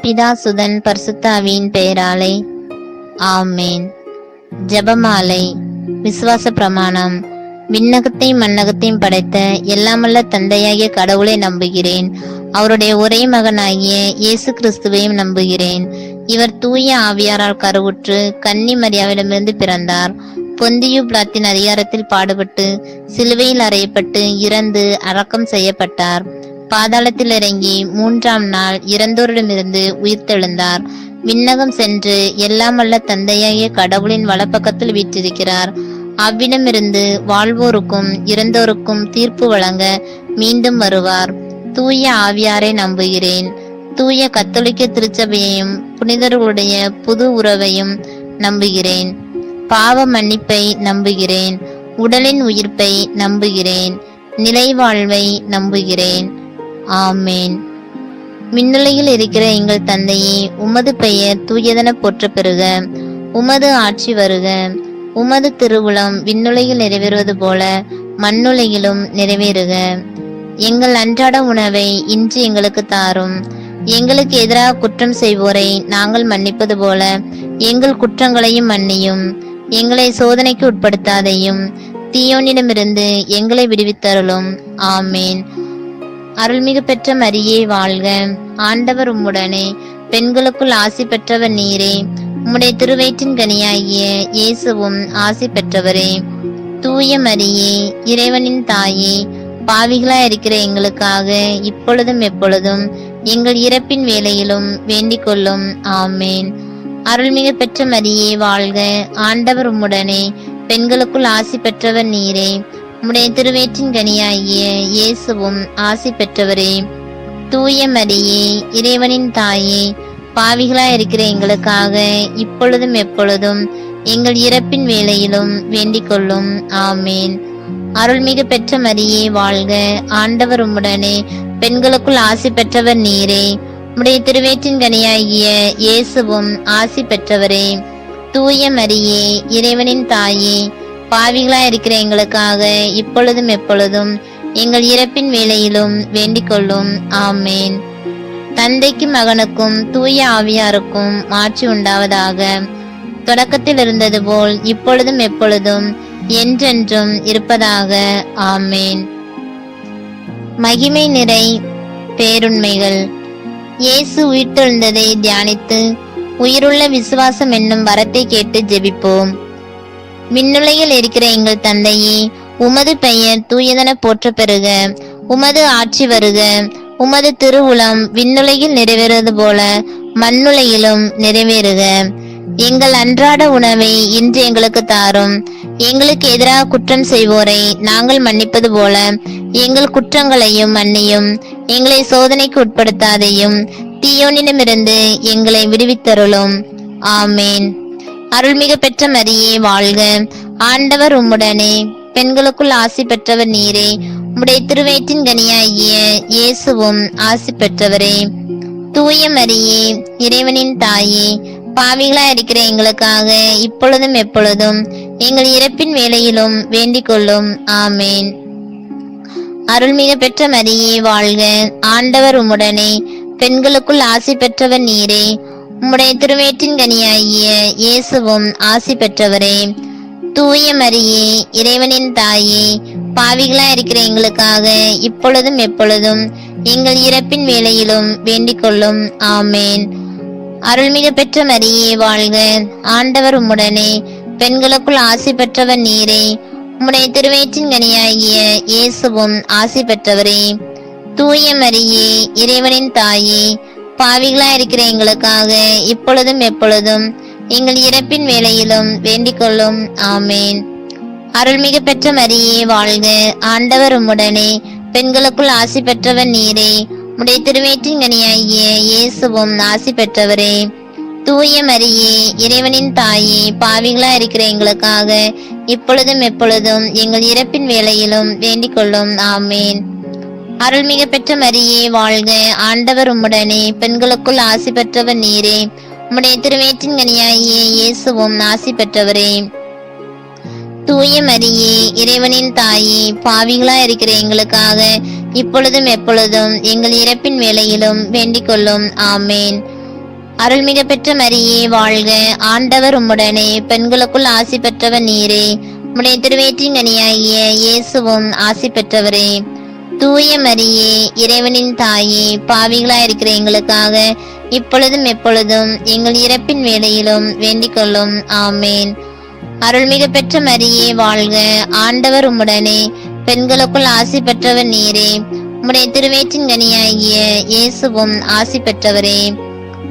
பிதா சுதன் பரிசுத்தாவியின் பெயராலே ஆமேன். ஜெபமாலை. விசுவாச பிரமாணம். விண்ணகத்தையும் மண்ணகத்தையும் படைத்த எல்லாமல்ல தந்தையாகிய கடவுளை நம்புகிறேன். அவருடைய ஒரே மகனாகிய இயேசு கிறிஸ்துவையும் நம்புகிறேன். இவர் தூய ஆவியாரால் கருவுற்று கன்னி மரியாவிடமிருந்து பிறந்தார். பொந்தியு பிலாத்தின் அதிகாரத்தில் பாடுபட்டு சிலுவையில் அறையப்பட்டு இறந்து அடக்கம் செய்யப்பட்டார். பாதாளத்தில் இறங்கி 3ஆம் நாள் இறந்தோரிடமிருந்து உயிர்த்தெழுந்தார். விண்ணகம் சென்று எல்லாமல்ல தந்தையாகிய கடவுளின் வலப்பக்கத்தில் வீற்றிருக்கிறார். அவ்விடமிருந்து வாழ்வோருக்கும் இறந்தோருக்கும் தீர்ப்பு வழங்க மீண்டும் வருவார். தூய ஆவியாரை நம்புகிறேன். தூய கத்தோலிக்க திருச்சபையையும் புனிதர்களுடைய புது உறவையும் நம்புகிறேன். பாவ மன்னிப்பை நம்புகிறேன். உடலின் உயிர்ப்பை நம்புகிறேன். நிலை வாழ்வை நம்புகிறேன். ஆமேன். விண்ணுலகில் இருக்கிற எங்கள் தந்தையே, உமது பெயர் தூயதென போற்ற பெறுக. உமது ஆட்சி வருக. உமது திருவுளம் விண்ணுலகில் நிறைவேறுவது போல மண்ணுலகிலும் நிறைவேறுக. எங்கள் அன்றாட உணவை இன்று எங்களுக்கு தாரும். எங்களுக்கு எதிராக குற்றம் செய்வோரை நாங்கள் மன்னிப்பது போல எங்கள் குற்றங்களையும் மன்னியும். எங்களை சோதனைக்கு உட்படுத்தாதையும், தீயோனிடமிருந்து எங்களை விடுவித்தருளும். ஆமேன். அருள்மிகு பெற்ற மரியே வாழ்க. ஆண்டவர் உம்முடனே, பெண்களுக்குள் ஆசி பெற்றவர் நீரே. உம்முடைய திருவயிற்றின் கனியாகிய இயேசுவும் ஆசி பெற்றவரே. தூய மரியே, இறைவனின் தாயே, பாவிகளாய் இருக்கிற எங்களுக்காக இப்பொழுதும் எப்பொழுதும் எங்கள் இறப்பின் வேளையிலும் வேண்டிக் கொள்ளும். ஆமேன். அருள்மிகு பெற்ற மரியே வாழ்க. ஆண்டவர் உம்முடனே, பெண்களுக்குள் ஆசி பெற்றவர் நீரே. உம்முடைய திருவயிற்றின் கனியாகிய இயேசுவும் ஆசி பெற்றவரே. தூய மரியே, இறைவனின் தாயே, பாவிகளாய் இருக்கிற எங்களுக்காக இப்பொழுதும் எப்பொழுதும் எங்கள் இறப்பின் வேளையிலும் வேண்டிக் கொள்ளும். ஆமேன். அருள்மிகு பெற்ற மரியே வாழ்க. ஆண்டவர் உம்முடனே, பெண்களுக்குள் ஆசி பெற்றவர் நீரே. உம்முடைய திருவயிற்றின் கனியாகிய இயேசுவும் ஆசி பெற்றவரே. தூய மரியே, இறைவனின் தாயே, பாவிகளாய் இருக்கிற எங்களுக்காக இப்பொழுதும் எப்பொழுதும் எங்கள் இறப்பின் வேளையிலும் வேண்டிக் கொள்ளும். ஆமேன். தந்தைக்கும் மகனுக்கும் தூய ஆவியாருக்கும் மாட்சி உண்டாவதாக. தொடக்கத்தில் இருந்தது போல் இப்பொழுதும் எப்பொழுதும் என்றென்றும் இருப்பதாக. ஆமேன். மகிமை நிறை பேருண்மைகள். இயேசு உயிர்த்தெழுந்ததை தியானித்து உயிருள்ள விசுவாசம் என்னும் வரத்தை கேட்டு ஜெபிப்போம். விண்ணுலகில் இருக்கிற எங்கள் தந்தையே, உமது பெயர் தூயதென போற்ற பெறுக. உமது ஆட்சி வருக. உமது திருவுளம் விண்ணுலகில் நிறைவேறுவது போல மண்ணுலகிலும் நிறைவேறுக. எங்கள் அன்றாட உணவை இன்று எங்களுக்கு தாரும். எங்களுக்கு எதிராக குற்றம் செய்வோரை நாங்கள் மன்னிப்பது போல எங்கள் குற்றங்களையும் மன்னியும். எங்களை சோதனைக்கு உட்படுத்தாதையும், தீயோனிடமிருந்து எங்களை விடுவித்தருளும். ஆமேன். அருள்மிகு பெற்ற மரியே வாழ்க. ஆண்டவர் உம்முடனே, பெண்களுக்குள் ஆசி பெற்றவர் நீரே. உம்முடைய திருவயிற்றின் கனியாகிய இயேசுவும் ஆசி பெற்றவரே. தூய மரியே, இறைவனின் தாயே, பாவிகளாய் இருக்கிற எங்களுக்காக இப்பொழுதும் எப்பொழுதும் எங்கள் இறப்பின் வேளையிலும் வேண்டிக் கொள்ளும். ஆமேன். அருள்மிகு பெற்ற மரியே வாழ்க. ஆண்டவர் உம்முடனே, பெண்களுக்குள் ஆசி பெற்றவர் நீரே. உம்முடைய திருவயிற்றின் கனியாகிய இயேசுவும் ஆசி பெற்றவரே. தூய மரியே, இறைவனின் தாயே, பாவிகளாய் இருக்கிற எங்களுக்காக இப்பொழுதும் எப்பொழுதும் எங்கள் இறப்பின் வேளையிலும் வேண்டிக் கொள்ளும். ஆமேன். அருள்மிகு பெற்ற மரியே வாழ்க. ஆண்டவர் உம்முடனே, பெண்களுக்குள் ஆசி பெற்றவர் நீரே. உம்முடைய திருவயிற்றின் கனியாகிய இயேசுவும் ஆசி பெற்றவரே. தூய மரியே, இறைவனின் தாயே, பாவிகளாய் இருக்கிற எங்களுக்காக இப்பொழுதும் எப்பொழுதும் எங்கள் இறப்பின் வேளையிலும் வேண்டிக் கொள்ளும். ஆமேன். அருள்மிகு பெற்ற மரியே வாழ்க. ஆண்டவர் உம்முடனே, பெண்களுக்குள் ஆசி பெற்றவர் நீரே. உம்முடைய திருவயிற்றின் கனியாகிய இயேசுவும் ஆசி பெற்றவரே. தூய மரியே, இறைவனின் தாயே, பாவிகளாய் இருக்கிற எங்களுக்காக இப்பொழுதும் எப்பொழுதும் எங்கள் இறப்பின் வேளையிலும் வேண்டிக் கொள்ளும். ஆமேன். அருள்மிகு பெற்ற மரியே வாழ்க. ஆண்டவர் உம்முடனே, பெண்களுக்குள் ஆசி பெற்றவர் நீரே. உம்முடைய திருவயிற்றின் கனியாகிய இயேசுவும் ஆசி பெற்றவரே. தூய மரியே, இறைவனின் தாயே, பாவிகளாய் இருக்கிற எங்களுக்காக இப்பொழுதும் எப்பொழுதும் எங்கள் இறப்பின் வேளையிலும் வேண்டிக் கொள்ளும். ஆமேன். அருள்மிக பெற்ற மரியே வாழ்க, ஆண்டவர் உம்முடனே, பெண்களுக்குள் ஆசி பெற்றவர் நீரே. உம்முடைய திருவயிற்றின் கனியாகிய இயேசுவும் ஆசி பெற்றவரே. தூய மரியே, இறைவனின் தாயே, பாவிகளாயிருக்கிற எங்களுக்காக இப்பொழுதும் எப்பொழுதும் எங்கள் இறப்பின் வேளையிலும் வேண்டிக் கொள்ளும். ஆமேன். அருள்மிக பெற்ற மரியே வாழ்க, ஆண்டவர் உம்முடனே, பெண்களுக்குள் ஆசி பெற்றவர் நீரே. உம்முடைய திருவயிற்றின் கனியாகிய இயேசுவும் ஆசி பெற்றவரே.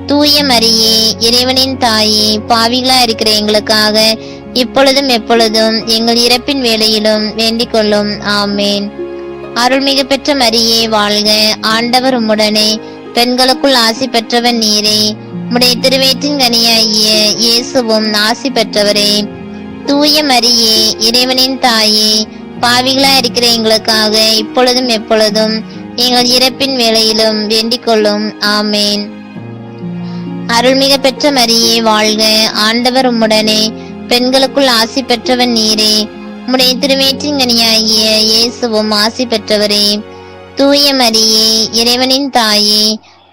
தூய மரியே, இறைவனின் தாயே, பாவிகளா இருக்கிற எங்களுக்காக இப்பொழுதும் எப்பொழுதும் எங்கள் இறப்பின் வேளையிலும் வேண்டிக் கொள்ளும். ஆமேன். அருள்மிகு பெற்ற மரியே வாழ்க, ஆண்டவர் உம்முடனே, பெண்களுக்குள் ஆசி பெற்றவர் நீரே. உம்முடைய திருவயிற்றின் கனியாகிய இயேசுவும் ஆசி பெற்றவரே. தூய மரியே, இறைவனின் தாயே, பாவிகளா இருக்கிற எங்களுக்காக இப்பொழுதும் எப்பொழுதும் எங்கள் இறப்பின் வேளையிலும் வேண்டிக் கொள்ளும். ஆமேன். அருள்மிக பெற்ற மரியே வாழ்க, ஆண்டவர் உம்முடனே, பெண்களுக்குள் ஆசி பெற்றவர் நீரே. உம்முடைய திருவயிற்றின் கனியாகிய இயேசுவும் ஆசி பெற்றவரே. தூய மரியே, இறைவனின் தாயே,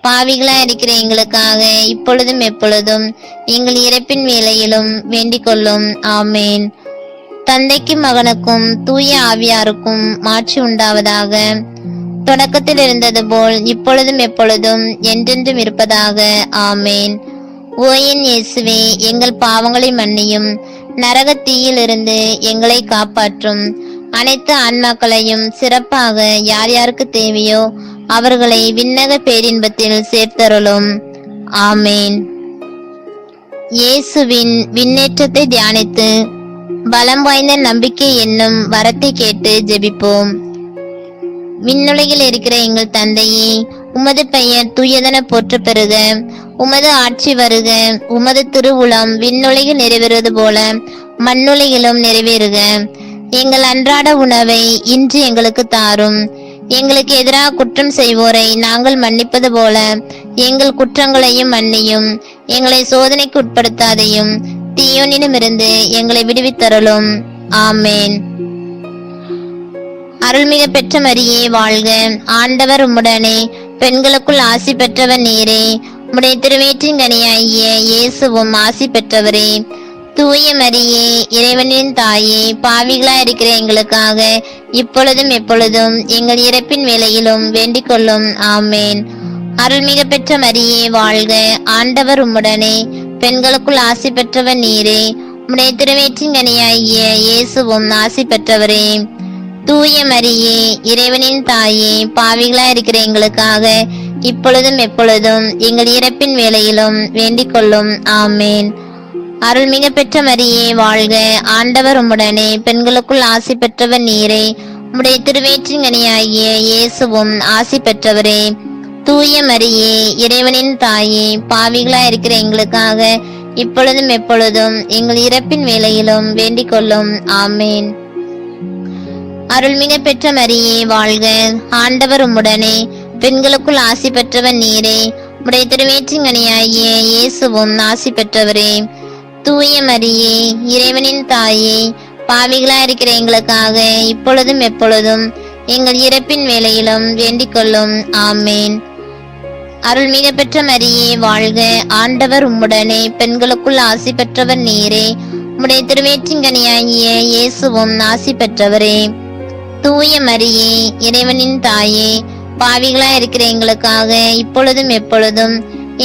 பாவிகளா இருக்கிற எங்களுக்காக இப்பொழுதும் எப்பொழுதும் எங்கள் இறப்பின் வேளையிலும் வேண்டிக் கொள்ளும். ஆமேன். தந்தைக்கும் மகனுக்கும் தூய ஆவியாருக்கும் மாட்சி உண்டாவதாக. தொடக்கத்தில் இருந்தது போல் இப்பொழுதும் எப்பொழுதும் என்றென்றும் இருப்பதாக. ஆமேன். ஓ என் இயேசுவே, எங்கள் பாவங்களை மன்னியும், நரக தீயிலிருந்து எங்களை காப்பாற்றும். அனைத்து ஆன்மாக்களையும், சிறப்பாக யார் யாருக்கு தேவையோ அவர்களை விண்ணக பேரின்பத்தில் சேர்த்தருளும். ஆமேன். இயேசுவின் விண்ணேற்றத்தை தியானித்து பலம் வாய்ந்த நம்பிக்கை என்னும் வரத்தை கேட்டு ஜெபிப்போம். விண்ணுலகில் இருக்கிற எங்கள் தந்தையே, உமது பெயர் தூயதென போற்ற பெறுக. உமது ஆட்சி வருக. உமது திருவுளம் விண்ணுலகில் நிறைவேறுவது போல மண்ணுலகிலும் நிறைவேறுக. எங்கள் அன்றாட உணவை இன்று எங்களுக்கு தாரும். எங்களுக்கு எதிராக குற்றம் செய்வோரை நாங்கள் மன்னிப்பது போல எங்கள் குற்றங்களையும் மன்னியும். எங்களை சோதனைக்கு உட்படுத்தாதையும், தீயோனிடமிருந்து எங்களை விடுவித்தருளும். ஆமேன். அருள்மிக பெற்ற மரியே வாழ்க, ஆண்டவர் உம்முடனே, பெண்களுக்குள் ஆசி பெற்றவர் நீரே. உம்முடைய திருவயிற்றின் கனியாகிய இயேசுவும் ஆசி பெற்றவரே. தூய மரியே, இறைவனின் தாயே, பாவிகளா இருக்கிற எங்களுக்காக இப்பொழுதும் எப்பொழுதும் எங்கள் இறப்பின் வேளையிலும் வேண்டிக் கொள்ளும். ஆமேன். அருள்மிக பெற்ற மரியே வாழ்க, ஆண்டவர் உம்முடனே, பெண்களுக்குள் ஆசி பெற்றவர் நீரே. உம்முடைய திருவயிற்றின் கனியாகிய இயேசுவும் ஆசி பெற்றவரே. தூய மரியே, இறைவனின் தாயே, பாவிகளா இருக்கிற எங்களுக்காக இப்பொழுதும் எப்பொழுதும் எங்கள் இறப்பின் வேளையிலும் வேண்டிக் கொள்ளும். ஆமேன். அருள்மிக பெற்ற மரியே வாழ்க, ஆண்டவர் உம்முடனே, பெண்களுக்குள் ஆசி பெற்றவர் நீரே. உம்முடைய திருவயிற்றின் கனியாகிய இயேசுவும் ஆசி பெற்றவரே. தூய மரியே, இறைவனின் தாயே, பாவிகளா இருக்கிற எங்களுக்காக இப்பொழுதும் எப்பொழுதும் எங்கள் இறப்பின் வேளையிலும் வேண்டிக் கொள்ளும். ஆமேன். அருள்மிக பெற்ற மரியே வாழ்க, ஆண்டவர் உம்முடனே, பெண்களுக்குள் ஆசி பெற்றவர் நீரே. உம்முடைய திருவயிற்றின் கனியாகிய இயேசுவும் ஆசி பெற்றவரே. தூய மரியே, இறைவனின் தாயே, பாவிகளா இருக்கிற எங்களுக்காக இப்பொழுதும் எப்பொழுதும் எங்கள் இறப்பின் வேளையிலும் வேண்டிக் கொள்ளும். ஆமேன். அருள்மிக பெற்ற மரியே வாழ்க, ஆண்டவர் உம்முடனே, பெண்களுக்குள் ஆசி பெற்றவர் நீரே. உம்முடைய திருவயிற்றின் கனியாகிய இயேசுவும் ஆசி பெற்றவரே. தூய மரியே, இறைவனின் தாயே, பாவிகளா இருக்கிற எங்களுக்காக இப்பொழுதும் எப்பொழுதும்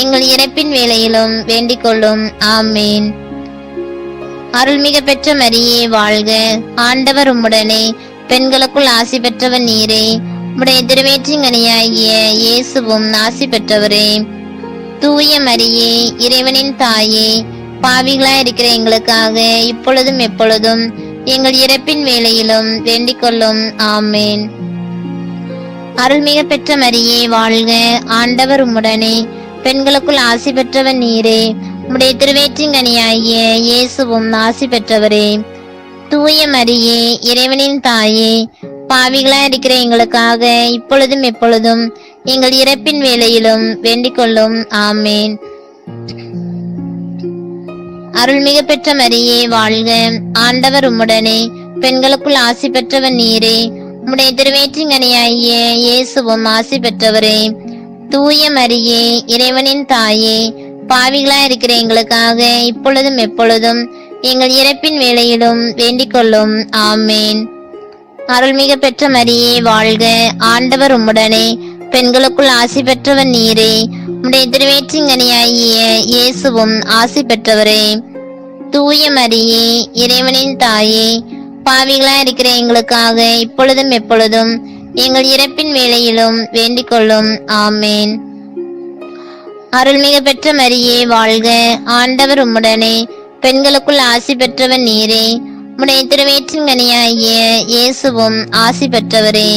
எங்கள் இறப்பின் வேளையிலும் வேண்டிக் கொள்ளும். ஆமேன். அருள்மிக பெற்ற மரியே வாழ்க, ஆண்டவர் உம்முடனே, பெண்களுக்குள் ஆசி பெற்றவர் நீரே. உம்முடைய திருவயிற்றின் கனியாகிய இயேசுவும் ஆசி பெற்றவரே. தூய மரியே, இறைவனின் தாயே, பாவிகளா இருக்கிற எங்களுக்காக இப்பொழுதும் எப்பொழுதும் எங்கள் இறப்பின் வேளையிலும் வேண்டிக் கொள்ளும். ஆமேன். அருள்மிக பெற்ற மரியே வாழ்க, ஆண்டவர் உம்முடனே, பெண்களுக்குள் ஆசி பெற்றவர் நீரே. உம்முடைய திருவயிற்றின் கனியாகிய இயேசுவும் ஆசி பெற்றவரே. தூய மரியே, இறைவனின் தாயே, பாவிகளா இருக்கிற எங்களுக்காக இப்பொழுதும் எப்பொழுதும் எங்கள் இறப்பின் வேளையிலும் வேண்டிக் கொள்ளும். ஆமேன். அருள்மிக பெற்ற மரியே வாழ்க, ஆண்டவர் உம்முடனே, பெண்களுக்குள் ஆசி பெற்றவர் நீரே. உம்முடைய திருவயிற்றின் கனியாகிய இயேசுவும் ஆசி பெற்றவரே. தூய மரியே, இறைவனின் தாயே, பாவிகளா இருக்கிற எங்களுக்காக இப்பொழுதும் எப்பொழுதும் எங்கள் இறப்பின் வேளையிலும் வேண்டிக் கொள்ளும். ஆமேன். அருள்மிக பெற்ற மரியே வாழ்க, ஆண்டவர் உம்முடனே, பெண்களுக்குள் ஆசி பெற்றவர் நீரே. உம்முடைய திருவேற்றிங்கனியாகிய இயேசுவும் ஆசி பெற்றவரே. தூய மரியே, இறைவனின் தாயே, பாவிகளா இருக்கிற எங்களுக்காக இப்பொழுதும் எப்பொழுதும் எங்கள் இறப்பின் வேளையிலும் வேண்டிக் கொள்ளும். ஆமேன். அருள்மிக பெற்ற மரியே வாழ்க, ஆண்டவர் உம்முடனே, பெண்களுக்குள் ஆசி பெற்றவர் நீரே. உம்முடைய திருவேற்றிங்கனியாகிய இயேசுவும் ஆசி பெற்றவரே.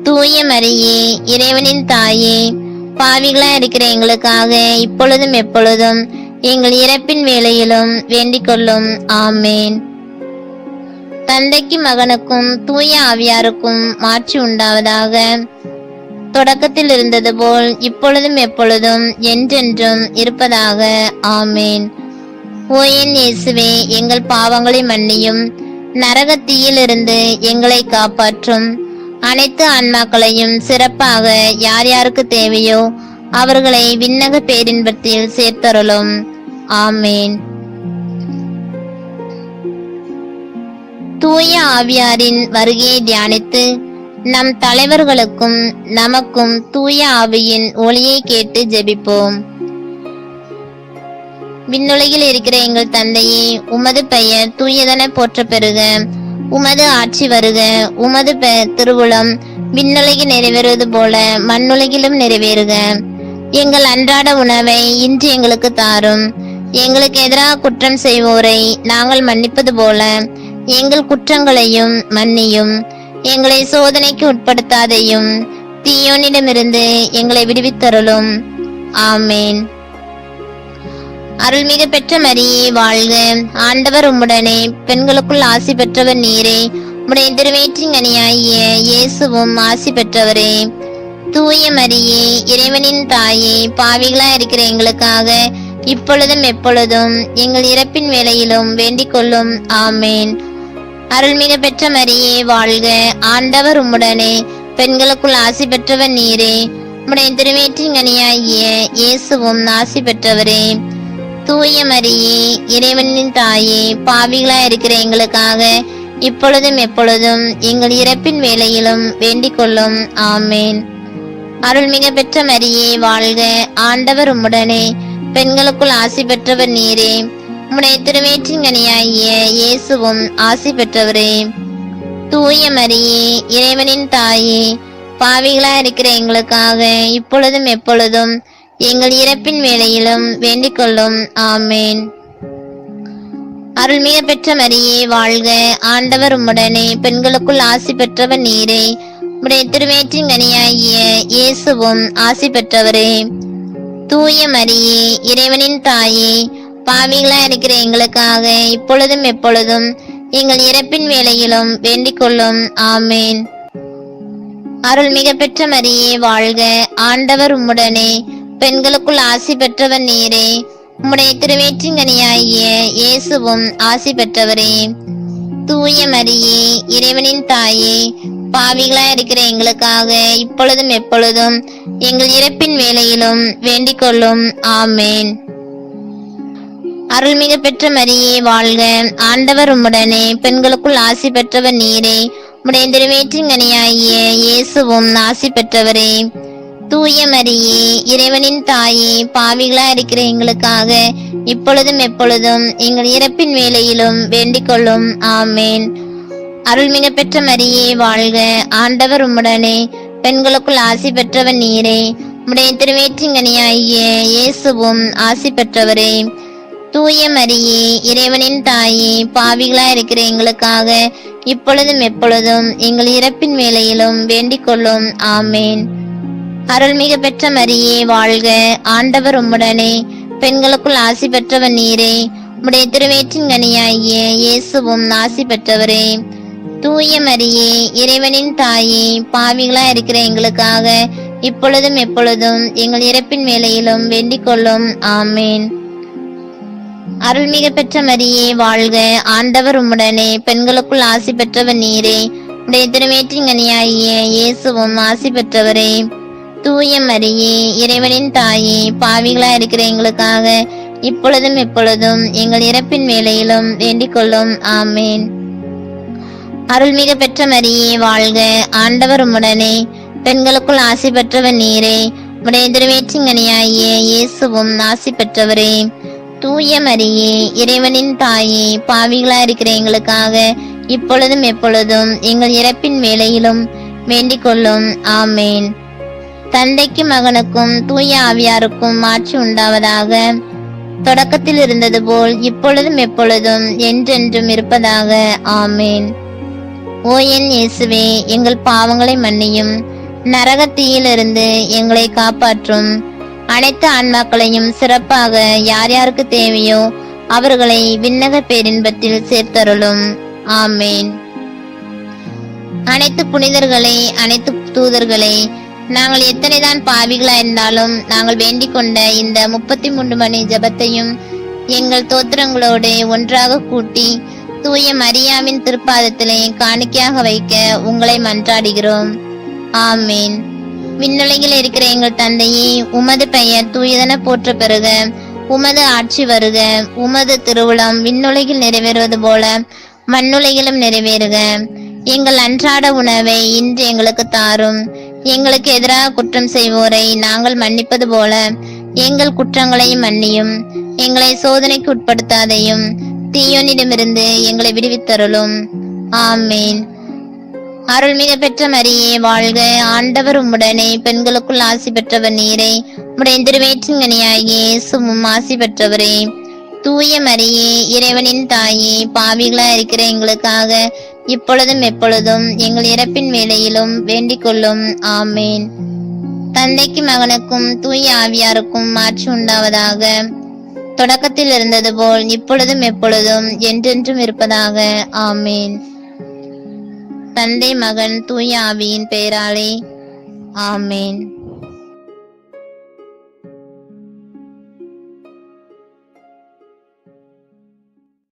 தூய மரியே, இறைவனின் தாயே, பாவிகளா இருக்கிற எங்களுக்காக இப்பொழுதும் எப்பொழுதும் எங்கள் இறப்பின் வேளையிலும் வேண்டிக் கொள்ளும். ஆமேன். தந்தைக்கும் மகனுக்கும் தூய ஆவியாருக்கும் மாட்சி உண்டாவதாக. தொடக்கத்தில் இருந்தது போல் இப்பொழுதும் எப்பொழுதும் என்றென்றும் இருப்பதாக. ஆமேன். ஓ என் இயேசுவே, எங்கள் பாவங்களை மன்னியும், நரகத்தீயிலிருந்து எங்களை காப்பாற்றும். அனைத்து ஆன்மாக்களையும் சிறப்பாக யார் யாருக்கு தேவையோ அவர்களை விண்ணக பேரின்பத்தில் சேர்த்தருளும். ஆமேன். தூய ஆவியாரின் வருகையை தியானித்து நம் தலைவர்களுக்கும் நமக்கும் தூய ஆவியின் ஒளியை கேட்டு ஜெபிப்போம். விண்ணுலகில் இருக்கிற எங்கள் தந்தையே, உமது பெயர் தூயதென போற்ற பெறுக. உமது ஆட்சி வருக. உமது திருவுளம் விண்ணுலகில் நிறைவேறுவது போல மண்ணுலகிலும் நிறைவேறுக. எங்கள் அன்றாட உணவை இன்று எங்களுக்கு தாரும். எங்களுக்கு எதிராக குற்றம் செய்வோரை நாங்கள் மன்னிப்பது போல எங்கள் குற்றங்களையும் மன்னியும். எங்களை சோதனைக்கு உட்படுத்தாதையும், தீயோனிடமிருந்து எங்களை விடுவித்தருளும். ஆமேன். அருள்மிக பெற்ற மரியே வாழ்க, ஆண்டவர் உம்முடனே, பெண்களுக்குள் ஆசி பெற்றவர் நீரே. உம்முடைய திருவேற்றிங்கனியாகிய இயேசுவும் ஆசி பெற்றவரே. தூய மரியே, இறைவனின் தாயே, பாவிகளா இருக்கிற எங்களுக்காக இப்பொழுதும் எப்பொழுதும் எங்கள் இறப்பின் வேளையிலும் வேண்டிக் கொள்ளும். ஆமேன். அருள்மிக பெற்ற மரியே வாழ்க, ஆண்டவர் உம்முடனே, பெண்களுக்குள் ஆசி பெற்றவர் நீரே. உம்முடைய திருவேற்றிங்கனியாகிய இயேசுவும் ஆசி பெற்றவரே. தூய மரியே, இறைவனின் தாயே, பாவிகளா இருக்கிற எங்களுக்காக இப்பொழுதும் எப்பொழுதும் எங்கள் இறப்பின் வேளையிலும் வேண்டிக் கொள்ளும். ஆமேன். அருள்மிக பெற்ற மரியே வாழ்க, ஆண்டவர் உம்முடனே, பெண்களுக்குள் ஆசி பெற்றவர் நீரே. உம்முடைய திருவேற்றிங்கனியாகிய இயேசுவும் ஆசி பெற்றவரே. தூய மரியே, இறைவனின் தாயே, பாவிகளா இருக்கிற எங்களுக்காக இப்பொழுதும் எப்பொழுதும் எங்கள் இறப்பின் வேளையிலும் வேண்டிக் கொள்ளும். ஆமேன். அருள்மிக பெற்ற மரியே வாழ்க, ஆண்டவர் உம்முடனே, பெண்களுக்குள் ஆசி பெற்றவர் நீரே. உம்முடைய திருவேற்றிங்கனியாகிய இயேசுவும் ஆசி பெற்றவரே. தூய மரியே, இறைவனின் தாயே, பாவிகளா இருக்கிற எங்களுக்காக இப்பொழுதும் எப்பொழுதும் எங்கள் இறப்பின் வேளையிலும் வேண்டிக் கொள்ளும். ஆமேன். அருள்மிக பெற்ற மரியே வாழ்க, ஆண்டவர் உம்முடனே, பெண்களுக்குள் ஆசி பெற்றவர் நீரே. உம்முடைய திருவேற்றிங்கனியாகிய இயேசுவும் ஆசி பெற்றவரே. தூய மரியே, இறைவனின் தாயே, பாவிகளா இருக்கிற எங்களுக்காக இப்பொழுதும் எப்பொழுதும் எங்கள் இறப்பின் வேளையிலும் வேண்டிக் கொள்ளும். ஆமேன். அருள்மிக பெற்ற மரியே வாழ்க, ஆண்டவர் உம்முடனே, பெண்களுக்குள் ஆசி பெற்றவர் நீரே. உம்முடைய திருவேற்றிங்கனியாகிய இயேசுவும் ஆசி பெற்றவரே. தூய மரியே, இறைவனின் தாயே, பாவிகளா இருக்கிற எங்களுக்காக இப்பொழுதும் எப்பொழுதும் எங்கள் இறப்பின் வேளையிலும் வேண்டிக் கொள்ளும். ஆமேன். அருள்மிக பெற்ற மரியே வாழ்க, ஆண்டவர் உம்முடனே, பெண்களுக்குள் ஆசி பெற்றவர் நீரே. உம்முடைய திருவேற்றிங்கனியாகிய இயேசுவும் ஆசி பெற்றவரே. தூய மரியே, இறைவனின் தாயே, பாவிகளா இருக்கிற எங்களுக்காக இப்பொழுதும் எப்பொழுதும் எங்கள் இறப்பின் வேளையிலும் வேண்டிக் கொள்ளும். ஆமேன். அருள்மிக பெற்ற மரியே வாழ்க, ஆண்டவர் உம்முடனே, பெண்களுக்குள் ஆசி பெற்றவர் நீரே. உம்முடைய திருவேற்றிங்கனியாகிய இயேசுவும் ஆசி பெற்றவரே. தூய மரியே, இறைவனின் தாயே, பாவிகளா இருக்கிற எங்களுக்காக இப்பொழுதும் எப்பொழுதும் எங்கள் இறப்பின் வேளையிலும் வேண்டிக் கொள்ளும். ஆமேன். அருள்மிக பெற்ற மரியே வாழ்க, ஆண்டவர் உம்முடனே, பெண்களுக்குள் ஆசி பெற்றவர் நீரே. உடைய திருவேற்றிங்கனியாகிய இயேசுவும் ஆசி பெற்றவரே. தூய மரியே இறைவனின் தாயே, பாவிகளா இருக்கிற எங்களுக்காக இப்பொழுதும் எப்பொழுதும் எங்கள் இறப்பின் வேளையிலும் வேண்டிக் கொள்ளும். ஆமேன். அருள்மிகு பெற்ற மரியே வாழ்க, ஆண்டவர் உம்முடனே, பெண்களுக்குள் ஆசி பெற்றவர் நீரே. உடைய திருவேற்றிங்கனியாகிய இயேசுவும் ஆசி பெற்றவரே. தூய மரியே இறைவனின் தாயே, பாவிகளா இருக்கிற எங்களுக்காக இப்பொழுதும் எப்பொழுதும் எங்கள் இறப்பின் வேளையிலும் வேண்டிக் கொள்ளும். ஆமேன். தந்தைக்கும் மகனுக்கும் தூய ஆவியாருக்கும் மாட்சி உண்டாவதாக. தொடக்கத்தில் இருந்தது போல் இப்பொழுதும் எப்பொழுதும் என்றென்றும் இருப்பதாக. ஆமேன். ஓ என் இயேசுவே, எங்கள் பாவங்களை மன்னியும், நரகத்தீயிலிருந்து எங்களை காப்பாற்றும். அனைத்து ஆன்மாக்களையும், சிறப்பாக யார் யாருக்கு தேவையோ அவர்களை விண்ணக பேரின்பத்தில் சேர்த்தருளும். ஆமேன். அனைத்து புனிதர்களே, அனைத்து தூதர்களே, நாங்கள் எத்தனைதான் பாவிகளா இருந்தாலும் நாங்கள் வேண்டிக் கொண்ட இந்த 33 மணி ஜபத்தையும் எங்கள் தோத்திரங்களோடு ஒன்றாக கூட்டி தூய மரியாவின் திருப்பாதத்திலே காணிக்கையாக வைக்க உங்களை மன்றாடுகிறோம். ஆமேன். விண்ணுலகில் இருக்கிற எங்கள் தந்தையே, உமது பெயர் தூயதென போற்ற பெறுக. உமது ஆட்சி வருக. உமது திருவுளம் விண்ணுலகில் நிறைவேறுவது போல மண்ணுலகிலும் நிறைவேறுக. எங்கள் அன்றாட உணவை இன்று எங்களுக்கு தாரும். எங்களுக்கு எதிராக குற்றம் செய்வோரை நாங்கள் மன்னிப்பது போல எங்கள் குற்றங்களையும் மன்னியும். எங்களை சோதனைக்கு உட்படுத்தாதையும், தீயோனிடமிருந்து எங்களை விடுவித்தருளும். ஆமேன். அருள்மிகு பெற்ற மரியே வாழ்க, ஆண்டவர் உம்முடனே, பெண்களுக்குள் ஆசி பெற்றவர் நீரே. உம்முடைய திருவேற்றிங்கனியாகிய இயேசுவும் ஆசி பெற்றவரே. தூய மரியே இறைவனின் தாயே, பாவிகளா இருக்கிற எங்களுக்காக இப்பொழுதும் எப்பொழுதும் எங்கள் இறப்பின் வேளையிலும் வேண்டிக் கொள்ளும். ஆமேன். தந்தைக்கு மகனுக்கும் தூய ஆவியாருக்கும் மாட்சி உண்டாவதாக. தொடக்கத்தில் இருந்தது போல் இப்பொழுதும் எப்பொழுதும் என்றென்றும் இருப்பதாக. ஆமேன். தந்தை, மகன், தூய ஆவியின் பெயராலே. ஆமேன்.